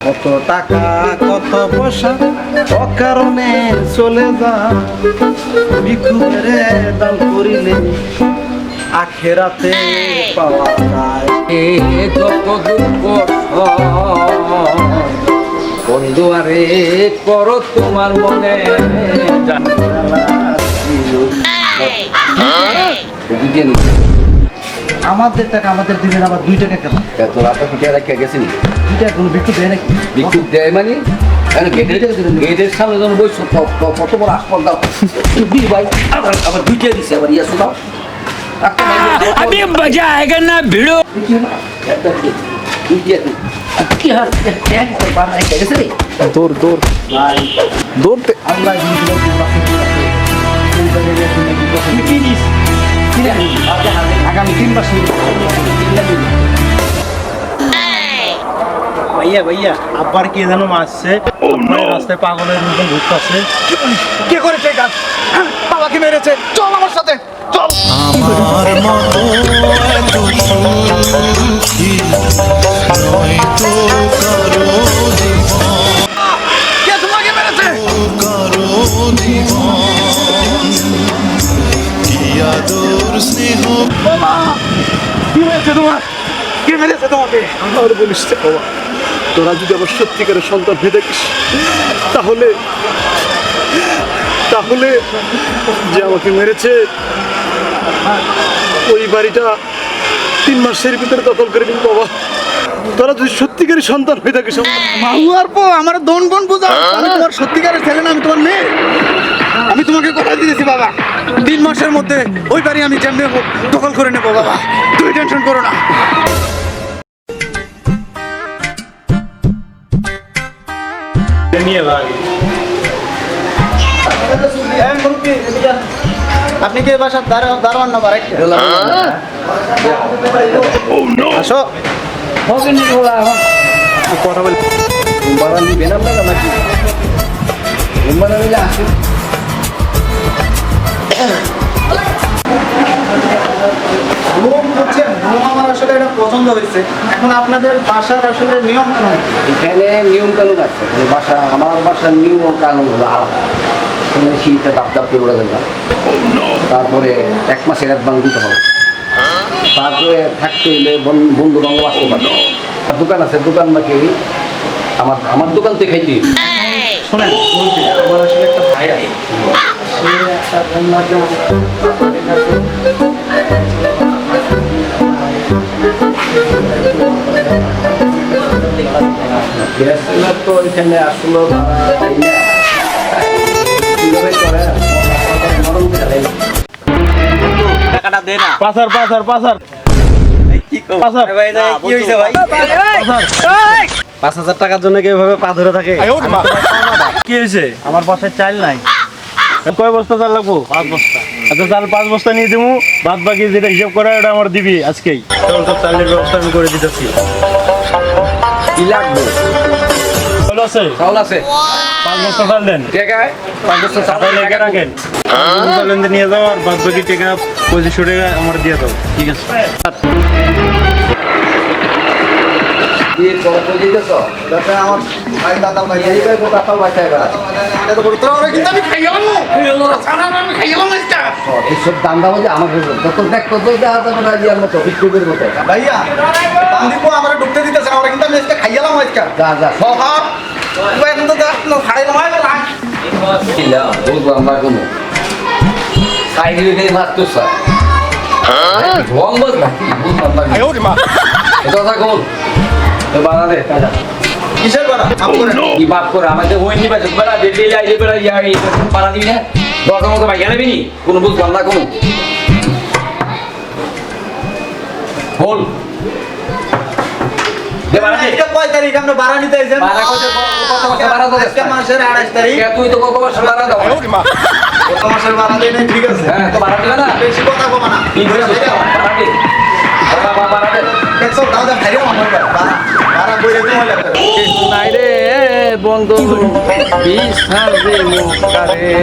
কত টাকা কত পয়সা অকারণে চলে যা, ভিক্ষুকেরে দান করিলে আখেরাতে পাওয়া যায়। যত দুঃখ বন্ধু আরে করো তোমার মনে আমাদের টাকা আমাদের দিনের আবার 2 টাকা কেন? তোর আপনার পিঠে রাখা গেছিনি 2 টাকা কোনো ভিক্ষু দেয় নাকি? বিক্ষুব দেয় মানে গেটের সামনে যখন বই কত বড় হাসপাতাল ভাই আবার দুইটা দিচ্ছে আবার ইয়া শোনাও अभी मजा आएगा ना भिड़ो দৌড় দৌড় দৌড়তে আল্লাহ আগামী 3 মাস ভাইয়া ভাইয়া আব্বার কে যেন মারছে রাস্তায় পাগলের মতন ঘুরতেছে। কে করেছে কাজ? বাবাকে মেরেছে। চল আমার সাথে চল। আমার মতো এত সুখী নয়তো কারো জীবন, কে তোমাকে মেরেছে? কারো জীবন কি আদর স্নেহ। বাবা কি হয়েছে তোমার? কে মেরেছে তোমাকে? আমার বলিস বাবা, তোরা যদি আবার সত্যিকারের সন্তান হয়ে থাকিস তাহলে তাহলে যে আমাকে মেরেছে ওই বাড়িটা 3 মাসের ভিতরে দখল করে নিন বাবা। তোরা যদি সত্যিকারের সন্তান হয়ে থাকিস মাহুয়ার পো আমার দন বন বুঝাও। আমি তোমার সত্যিকারের ছেলে না, আমি তোমার মেয়ে। আমি তোমাকে কথা দিয়েছি বাবা, 3 মাসের মধ্যে ওই বাড়ি আমি যেমনি হোক দখল করে নেবো বাবা। তুমি টেনশন করো না। নিয়ে ভাই আপনি কি বাসার দারোয়ান না বাড়াই? আসো কথা বলি বাবা নিবেন আপনারা নাকি ঘুমানো মিলে আসুন রুম বুঝছেন, রুম আমার আসলে এটা পছন্দ হয়েছে। এখন আপনাদের বাসার আসলে নিয়ম কেমন? এখানে নিয়ম কানুন আছে বাসা আমার বাসার নিয়ম কানুন হলো আলাদা। শীতে দাপ দাপ করে উড়ে গেলাম, তারপরে 1 মাসের অ্যাডভান্স দিতে হবে, তারপরে থাকতে হইলে বন্ধু বান্ধব আসতে পারবে। দোকান আছে, দোকান নাকি আমার দোকান থেকে খাইতে শোনেন বলছি, আমার আসলে একটা ভাই আছে, সে একটা অন্যকে তো এখানে আসলো কিভাবে করে টাকাটা দে না পাসার পাসার পাসার পাসার কি হয়েছে ভাই 5,000 টাকার জন্য কিভাবে পা ধরে থাকে? কি হয়েছে? আমার বাসায় চাল নাই। কয় বস্তা চাল লাগবো? 5 বস্তা। আচ্ছা চাল 5 বস্তা নিয়ে দেবো, বাদ বাকি যেটা হিসাব করা ওটা আমার দিবি আজকেই। তখন সব চালের ব্যবস্থা আমি করে দিতেছি। কি লাগবে? চাল আছে? চাউল আছে 5 বস্তা চাল দেন। ঠিক আছে 5 বছর তাহলে লেগে রাখেন। চাল এনে নিয়ে যাও আর বাদ বাকি টাকা 2500 টাকা আমার দিয়ে দাও। ঠিক আছে। কি করে দিতেছ? যাতে আমার ভাই দাদা ভাই এই ভাই কথা বাঁচায় বেড়াচ্ছে। এটা তো পবিত্র হবে, কিন্তু আমি খাই গেলাম। আমি খাই গেলাম আজকে। এইসব দান্দা বাজে আমার যত দেখ তত দেখা যাবে না ইয়ার মতো বিক্রির মতো। ভাইয়া দাম দিব, আমরা ঢুকতে দিতেছে না, আমরা কিন্তু আমি আজকে খাই গেলাম আজকে। যা যা হ্যাঁ তুই এখন তো দেখ না খাই না ভাই লাগ। কিলা বলবো আমরা কোনো সাইডে দিয়ে মারতো স্যার রং বল নাকি বুঝলাম না এটা কথা কোন তো বাধা দে কিসের বাড়া? আম করে কি বাপ করে আমাদের ওই নিবা বেলা ডেলি আইলে বেলা ইয়া এই পাড়া দিবি না দরকার মতো ভাই গেলে নি কোনো বুঝলাম না কোনো বল দে বাড়া দে আজকে কয় তারিখ? আমরা বাড়া নিতে আইছেন? বাড়া কত বাড়া দে আজকে মাসের 28 তারিখ। তুই তো কত বছর বাড়া দাও গত মাসের বাড়া দেই নাই, ঠিক আছে? হ্যাঁ তো বাড়া দিবা না বেশি কথা কবা না। কি হইছে বাড়া দে বাড়া দে দেখছো দাও দা খাইও আমার বাড়া বাড়া কইরে দিও লাগবে। নাই রে বন্ধু বিশ্বাস দে মুখারে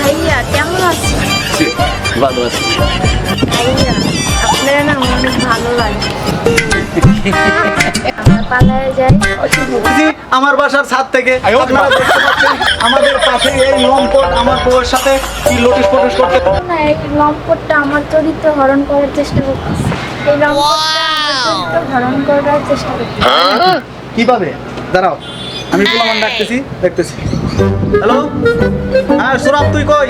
ভাইয়া কেমন আছেন? ভালো আছি ভাইয়া আপনারা না আমার অনেক ভালো লাগে। আমরা পালায় যাই বলছি, আমার বাসার ছাদ থেকে আপনারা দেখতে পাচ্ছেন আমাদের পাশে এই লম্পট আমার বউয়ের সাথে কি লোটিস পটিস করতে। না, এই লম্পটটা আমার চরিত্র হরণ করার চেষ্টা করতেছে। এই লম্পটটা আমার চরিত্র হরণ করার চেষ্টা করতেছে। কিভাবে? দাঁড়াও, আমি পোলামান ডাকতেছি, দেখতেছি। হ্যালো, হ্যাঁ সুরাব, তুই কই?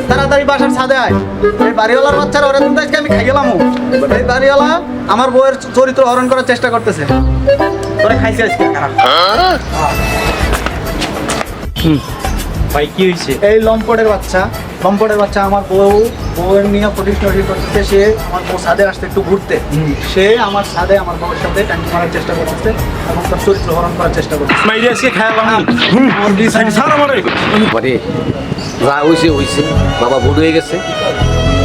তাড়াতাড়ি বাসার ছাদে আয়। এই বাড়িওয়ালার বাচ্চারা ওরা কিন্তু আজকে আমি খাই গেলাম। এই বাড়িওয়ালা আমার বউয়ের চরিত্র হরণ করার চেষ্টা করতেছে। তোরা খাইছে আজকে খারাপ। ভাই কি হয়েছে? এই লম্পটের বাচ্চা আমার বউয়ের নিয়ে প্রতিষ্ঠা করতেছে। সে আমার বউ ছাদে আসতে একটু ঘুরতে, সে আমার ছাদে আমার বউয়ের সাথে ট্যাঙ্কি মারার চেষ্টা করতেছে এবং তার চরিত্র হরণ করার চেষ্টা করতেছে। মাইরে আজকে খাইলাম ছাড় আমারে। পরে যা হয়েছে বাবা ভুল হয়ে গেছে,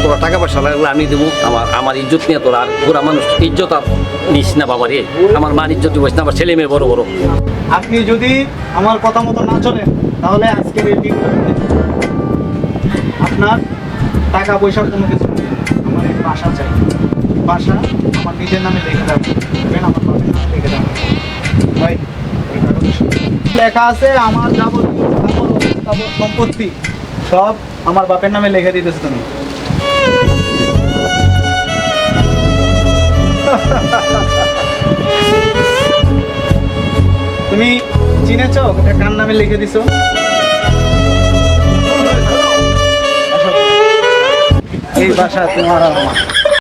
তোরা টাকা পয়সা লাগলে আমি দেবো। আমার ইজ্জত নিয়ে তোরা আর পুরা মানুষ ইজ্জত আর নিস না বাবা রে। আমার মান ইজ্জত দিবস না, আমার ছেলে মেয়ে বড় বড়। আপনি যদি আমার কথা মতো না চলেন তাহলে আজকের এই দিন আপনার টাকা পয়সা কোনো কিছু নেই। আমার এই বাসা চাই, বাসা আমার নিজের নামে লিখে দেবো, আমার বাবার নামে লিখে দেবো। ভাই, এই কাগজে লেখা আছে আমার যাবতীয় সম্পত্তি সব আমার বাপের নামে লিখে দিতেছ তুমি। তুমি চিনেছ এটা কার নামে লিখে দিছো? এই বাসা তোমার আর আমার।